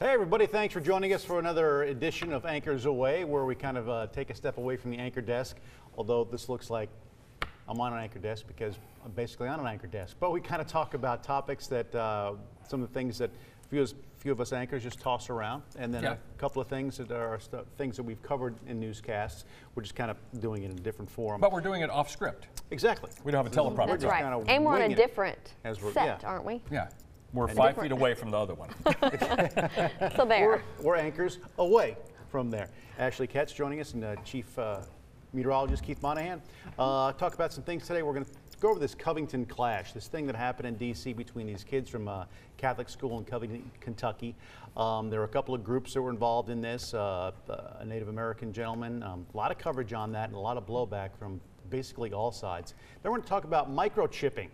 Hey everybody, thanks for joining us for another edition of Anchors Away, where we kind of take a step away from the anchor desk, although this looks like I'm on an anchor desk because I'm basically on an anchor desk. But we kind of talk about topics that, some of the things that few of us anchors just toss around, and then a couple of things that are things that we've covered in newscasts. We're just kind of doing it in a different form. But we're doing it off script. Exactly. We don't have a teleprompter. That's right. And we're on a different set, aren't we? Yeah. We're 5 feet away from the other one. So there. We're anchors away from there. Ashley Katz joining us, and Chief Meteorologist Keith Monahan. Talk about some things today. We're going to go over this Covington clash, this thing that happened in D.C. between these kids from a Catholic school in Covington, Kentucky. There were a couple of groups that were involved in this, a Native American gentleman, a lot of coverage on that, and a lot of blowback from basically all sides. Then we're going to talk about microchipping.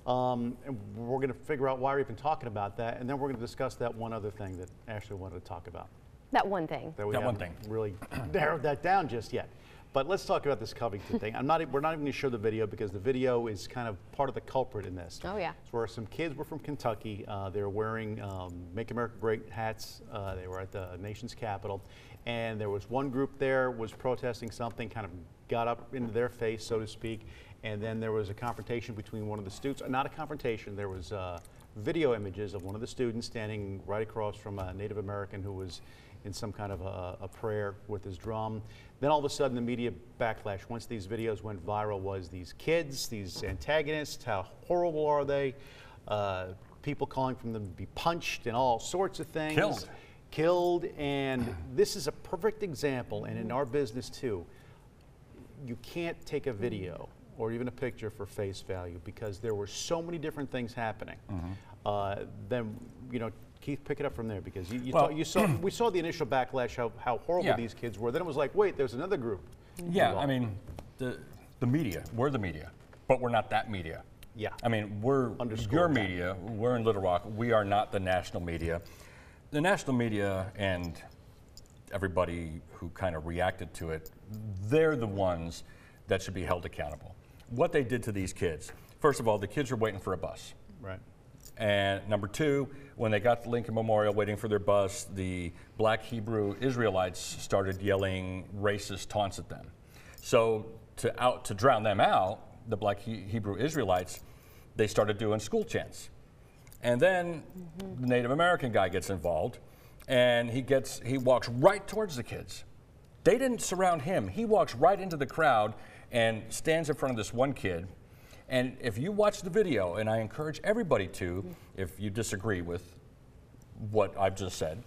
And we're going to figure out why we're even talking about that, and then we're going to discuss that one other thing that Ashley wanted to talk about. That one thing. That one thing. Really narrowed that down just yet. But let's talk about this Covington thing. We're not even going to show the video because the video is kind of part of the culprit in this. Oh yeah. It's where some kids were from Kentucky. They were wearing Make America Great hats. They were at the nation's capital, and there was one group there was protesting something, kind of got up into their face, so to speak. And then there was a confrontation between one of the students. Not a confrontation, there was video images of one of the students standing right across from a Native American who was in some kind of a prayer with his drum. Then all of a sudden the media backlash, once these videos went viral, was these kids, these antagonists, how horrible are they? People calling for them to be punched and all sorts of things. Killed, and this is a perfect example, and in our business too, you can't take a video or even a picture for face value because there were so many different things happening. Then, you know, Keith, pick it up from there because we saw the initial backlash, how horrible these kids were. Then it was like, wait, there's another group. Yeah, I mean, the media, we're the media, but we're not that media. Yeah. I mean, we're your media, we're in Little Rock, we are not the national media. The national media and everybody who kind of reacted to it, they're the ones that should be held accountable. What they did to these kids. First of all, the kids were waiting for a bus. Right. And number two, when they got to Lincoln Memorial waiting for their bus, the black Hebrew Israelites started yelling racist taunts at them. So to drown them out, the black Hebrew Israelites, they started doing school chants. And then the Native American guy gets involved, and he walks right towards the kids. They didn't surround him. He walks right into the crowd and stands in front of this one kid. And if you watch the video, and I encourage everybody to, if you disagree with what I've just said,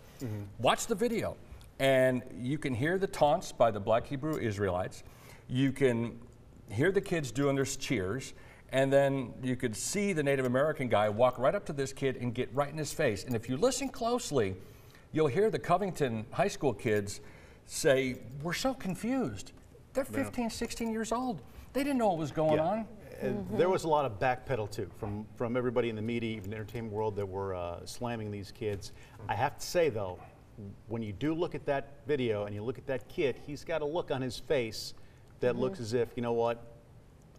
watch the video. And you can hear the taunts by the black Hebrew Israelites. You can hear the kids doing their cheers. And then you could see the Native American guy walk right up to this kid and get right in his face. And if you listen closely, you'll hear the Covington high school kids say, "We're so confused." They're 15, 16 years old. They didn't know what was going on. There was a lot of backpedal too from everybody in the media, even the entertainment world, that were slamming these kids. I have to say though, when you do look at that video and you look at that kid, he's got a look on his face that looks as if, you know what,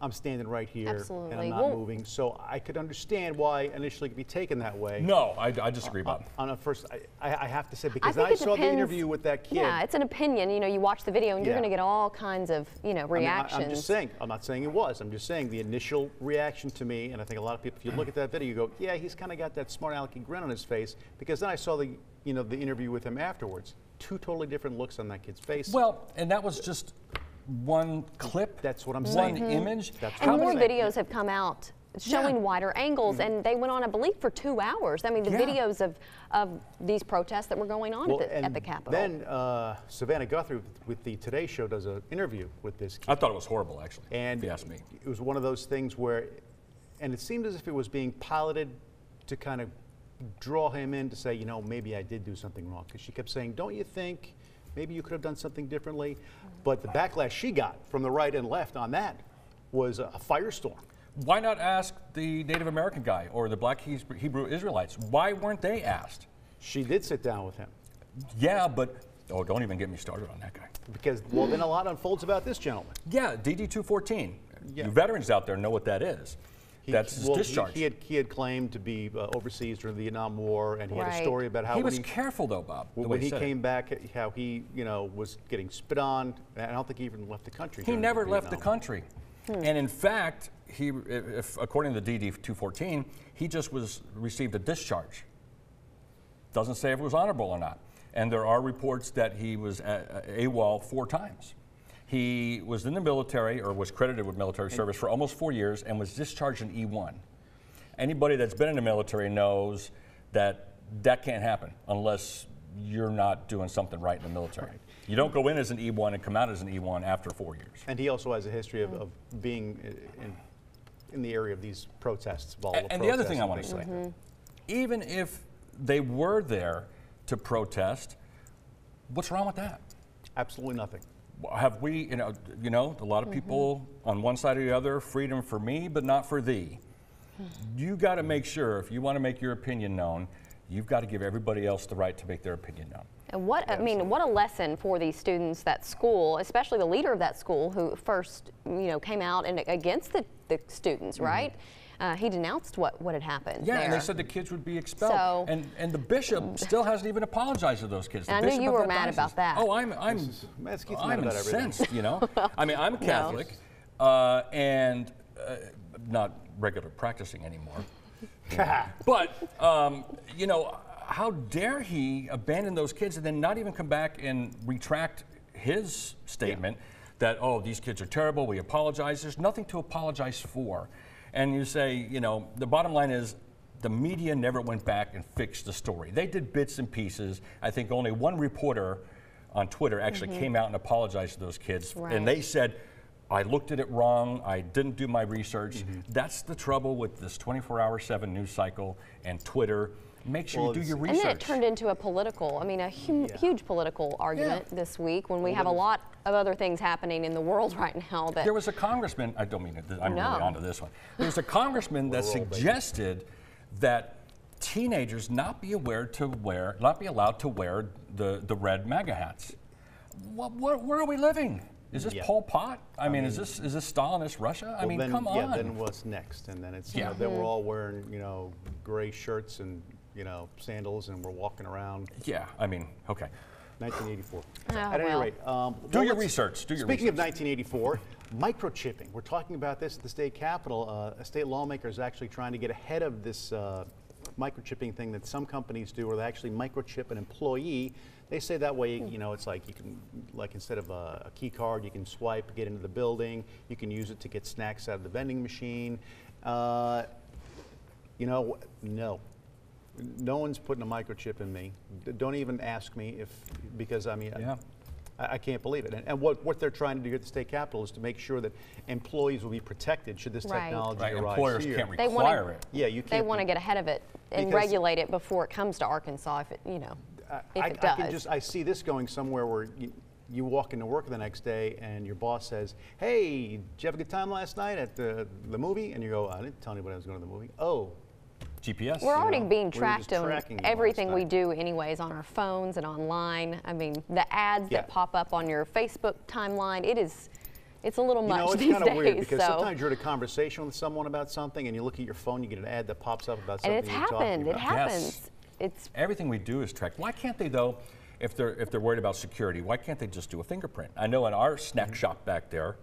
I'm standing right here and I'm not moving. So I could understand why initially it could be taken that way. No, I disagree, Bob. On a first, I have to say, because I saw the interview with that kid. Yeah, it's an opinion. You know, you watch the video and you're going to get all kinds of, you know, reactions. I'm just saying, I'm not saying it was. I'm just saying the initial reaction to me, and I think a lot of people, if you look at that video, you go, yeah, he's kind of got that smart alecky grin on his face, because then I saw the, you know, the interview with him afterwards. Two totally different looks on that kid's face. Well, and that was just one clip. That's what I'm saying. One image. And more videos have come out showing wider angles, and they went on, I believe, for 2 hours. I mean, the videos of these protests that were going on at the Capitol. Then Savannah Guthrie with the Today Show does an interview with this kid. I thought it was horrible, actually, and if you ask me. It was one of those things where, and it seemed as if it was being piloted to kind of draw him in to say, you know, maybe I did do something wrong. Because she kept saying, don't you think maybe you could have done something differently? But the backlash she got from the right and left on that was a firestorm. Why not ask the Native American guy or the black Hebrew Israelites? Why weren't they asked? She did sit down with him. Yeah, but, oh, don't even get me started on that guy. Because, well, then a lot unfolds about this gentleman. Yeah, DD-214. You veterans out there know what that is. That's his discharge. He had claimed to be overseas during the Vietnam War, and he had a story about how he was careful though, Bob. When he came back, how he was getting spit on. And I don't think he even left the country. He never left the country, and in fact, according to the DD-214, he just received a discharge. Doesn't say if it was honorable or not. And there are reports that he was AWOL 4 times. He was in the military, or was credited with military service for almost 4 years, and was discharged in E1. Anybody that's been in the military knows that that can't happen unless you're not doing something right in the military. Right. You don't go in as an E1 and come out as an E1 after 4 years. And he also has a history of being in the area of these protests. And the other thing I want to say, even if they were there to protest, what's wrong with that? Absolutely nothing. Have we, you know, a lot of people on one side or the other, freedom for me, but not for thee. You got to make sure, if you want to make your opinion known, you've got to give everybody else the right to make their opinion known. And what a lesson for these students, that school, especially the leader of that school, who first, came out and against the students, right? He denounced what had happened. Yeah, there. And they said the kids would be expelled. So, and the bishop still hasn't even apologized to those kids. I knew you were mad about that. Oh, I'm incensed. I mean, I'm a Catholic, and not regular practicing anymore. But how dare he abandon those kids and then not even come back and retract his statement that, oh, these kids are terrible, we apologize. There's nothing to apologize for. And you say, the bottom line is the media never went back and fixed the story. They did bits and pieces. I think only one reporter on Twitter actually came out and apologized to those kids. Right. And they said, I looked at it wrong, I didn't do my research. That's the trouble with this 24/7 news cycle and Twitter. Make sure you do your research. And then it turned into a political, a huge political argument this week when we have a lot of other things happening in the world right now. That there was a congressman, I don't mean it, I'm really onto this one. There was a congressman that suggested that teenagers not be allowed to wear the red MAGA hats. Where are we living? Is this Pol Pot? I mean, is this Stalinist Russia? I mean, come on. Yeah, then what's next? And then it's then we're all wearing gray shirts and sandals, and we're walking around. Yeah, I mean, okay. 1984. At any rate, do your research. Speaking of 1984, microchipping. We're talking about this at the state capitol. A state lawmaker is actually trying to get ahead of this microchipping thing that some companies do, where they actually microchip an employee. They say that way, it's like you can, instead of a key card, you can swipe, get into the building. You can use it to get snacks out of the vending machine. No. No one's putting a microchip in me. Don't even ask me because I can't believe it. And what they're trying to do at the state capitol is to make sure that employees will be protected should this technology arise Employers here. can't require it. Yeah, you can't. They want to get ahead of it and regulate it before it comes to Arkansas, if it does. I see this going somewhere where you walk into work the next day and your boss says, "Hey, did you have a good time last night at the movie?" And you go, "I didn't tell anybody I was going to the movie." Oh. GPS. We're already being tracked on everything we do anyways, on our phones and online. I mean, the ads that pop up on your Facebook timeline, it's a little much these days. It's kind of weird because sometimes you're in a conversation with someone about something and you look at your phone, you get an ad that pops up about something you're talking about. And it happens. It's everything we do is tracked. Why can't they though, if they're worried about security, why can't they just do a fingerprint? I know in our snack shop back there,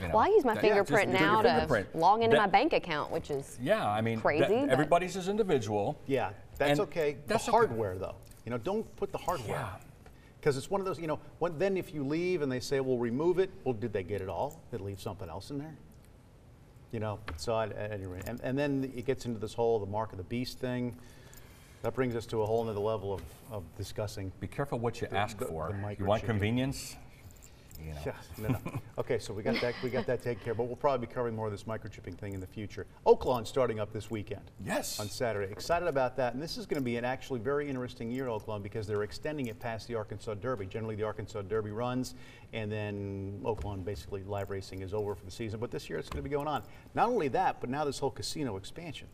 well, I use my fingerprint now to log into my bank account, which is crazy. Everybody's is individual. Yeah, that's okay. That's the hardware, though. Don't put the hardware. Yeah. Because it's one of those, then if you leave and they say, "Well, remove it," well, did they get it all? Did they leave something else in there? So at any rate, and then it gets into this whole the mark of the beast thing. That brings us to a whole other level of discussing. Be careful what you ask for. You want convenience? Yeah, no. Okay, so we got that taken care of, but we'll probably be covering more of this microchipping thing in the future. Oaklawn starting up this weekend. Yes. On Saturday. Excited about that, and this is going to be an actually very interesting year at Oaklawn because they're extending it past the Arkansas Derby. Generally, the Arkansas Derby runs, and then Oaklawn, basically live racing is over for the season, but this year it's going to be going on. Not only that, but now this whole casino expansion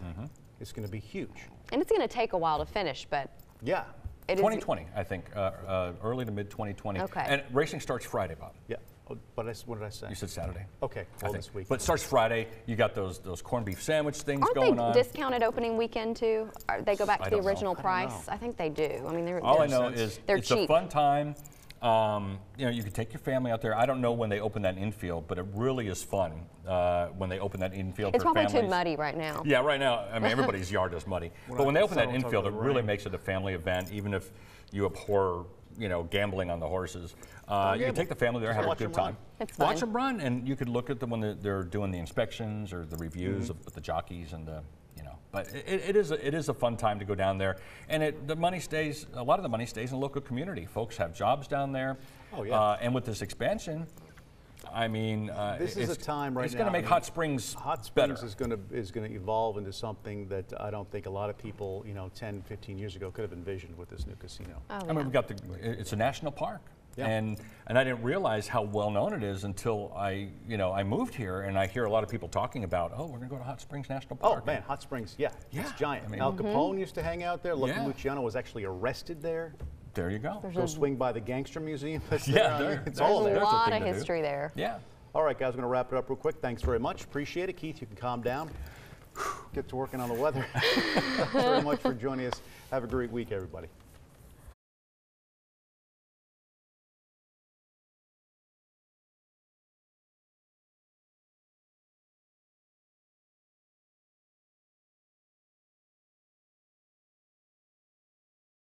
is going to be huge. And it's going to take a while to finish, but... Yeah. 2020, I think, early to mid 2020. Okay. And racing starts Friday, Bob. Yeah. Oh, but what did I say? You said Saturday. Okay, I well, think. this week. But it starts Friday. You got those corned beef sandwich things Aren't going they on. discounted opening weekend too? They go back to the don't know. original I don't price? know. I think they do. I mean, they're All I they're- know is they're it's a cheap. fun time. You can take your family out there. I don't know when they open that infield, but it really is fun when they open that infield It's for probably families. too muddy right now. Yeah, right now, I mean, everybody's yard is muddy. But when they open that on top infield, it of the really rain. makes it a family event, even if you abhor, gambling on the horses. You can gamble. take the family there, Just have a watch good 'em run. time. It's Watch fun. them run, and you could look at them when they're doing the inspections or the reviews with the jockeys and But it is a fun time to go down there, and a lot of the money stays in the local community. Folks have jobs down there. Oh, yeah. And with this expansion, I mean, This is a time right it's now. going to make I mean, Hot Springs Hot Springs better. is going to evolve into something that I don't think a lot of people, 10, 15 years ago could have envisioned with this new casino. Oh, I mean, it's a national park. Yeah. And I didn't realize how well known it is until I moved here, and I hear a lot of people talking about, oh, we're going to go to Hot Springs National Oh, Park. man, Hot Springs, yeah, it's Yeah, giant. I mean- Al Capone used to hang out there. Lucky Yeah. Luciano was actually arrested there. There you go. Go swing by the Gangster Museum. That's Yeah, there. I mean, there- it's there's all There's there. a lot thing of to do. history there. Yeah. All right, guys, we're going to wrap it up real quick. Thanks very much. Appreciate it. Keith, you can calm down. Get to working on the weather. Thanks very much for joining us. Have a great week, everybody.